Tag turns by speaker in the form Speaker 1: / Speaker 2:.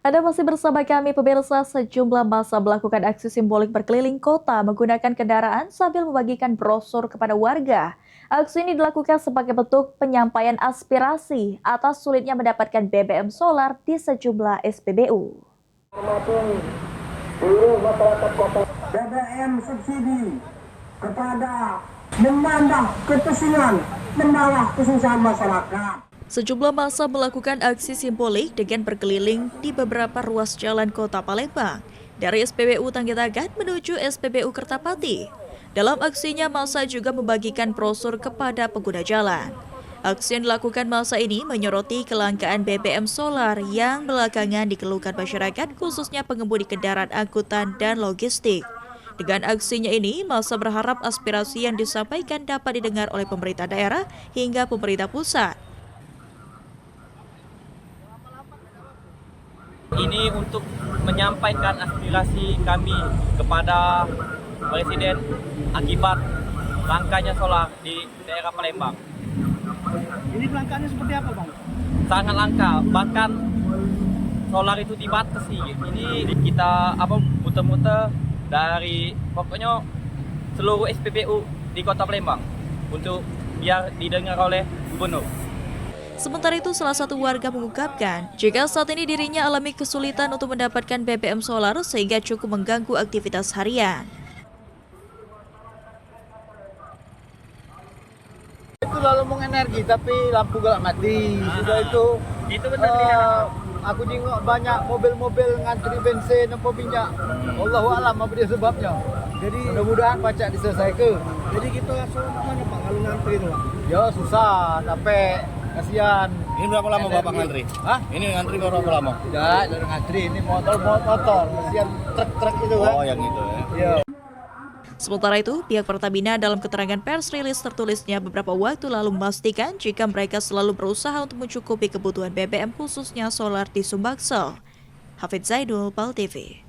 Speaker 1: Anda masih bersama kami pemirsa, sejumlah massa melakukan aksi simbolik berkeliling kota menggunakan kendaraan sambil membagikan brosur kepada warga. Aksi ini dilakukan sebagai bentuk penyampaian aspirasi atas sulitnya mendapatkan BBM solar di sejumlah SPBU.
Speaker 2: Seluruh masyarakat kota BBM subsidi kepada menambah kepusingan, menambah kesusahan masyarakat.
Speaker 1: Sejumlah massa melakukan aksi simbolik dengan berkeliling di beberapa ruas jalan kota Palembang, dari SPBU Tanggetagan menuju SPBU Kertapati. Dalam aksinya, massa juga membagikan brosur kepada pengguna jalan. Aksi yang dilakukan massa ini menyoroti kelangkaan BBM solar yang belakangan dikeluhkan masyarakat, khususnya pengemudi kendaraan angkutan dan logistik. Dengan aksinya ini, massa berharap aspirasi yang disampaikan dapat didengar oleh pemerintah daerah hingga pemerintah pusat.
Speaker 3: Ini untuk menyampaikan aspirasi kami kepada Presiden akibat langkanya solar di daerah Palembang.
Speaker 4: Ini kelangkaannya seperti apa, Bang?
Speaker 3: Sangat langka, bahkan solar itu dibatasi. Ini kita muter-muter dari pokoknya seluruh SPBU di Kota Palembang untuk biar didengar oleh gubernur.
Speaker 1: Sementara itu, salah satu warga mengungkapkan jika saat ini dirinya alami kesulitan untuk mendapatkan BBM solar sehingga cukup mengganggu aktivitas harian.
Speaker 4: Itu lalu mengenergi tapi lampu gelap mati. Sudah itu
Speaker 3: benar
Speaker 4: aku tengok banyak mobil-mobil ngantri bensin apa minyak. Allahu alam apa dia sebabnya. Jadi mudah-mudahan pacak diselesaikan. Jadi kita langsung mana Pak kalau ngantri itu, Pak? Ya susah, capek, kasihan.
Speaker 5: Ini berapa lama Bapak ngantri?
Speaker 4: Hah?
Speaker 5: Ini ngantri berapa lama?
Speaker 4: Tidak, dari ngantri ini motor, kasihan truk-truk itu kan.
Speaker 5: Oh, yang itu ya.
Speaker 4: Iya.
Speaker 1: Sementara itu, pihak Pertamina dalam keterangan pers rilis tertulisnya beberapa waktu lalu memastikan jika mereka selalu berusaha untuk mencukupi kebutuhan BBM khususnya solar di Sumbaksel. Hafidz Zaidul, PAL TV.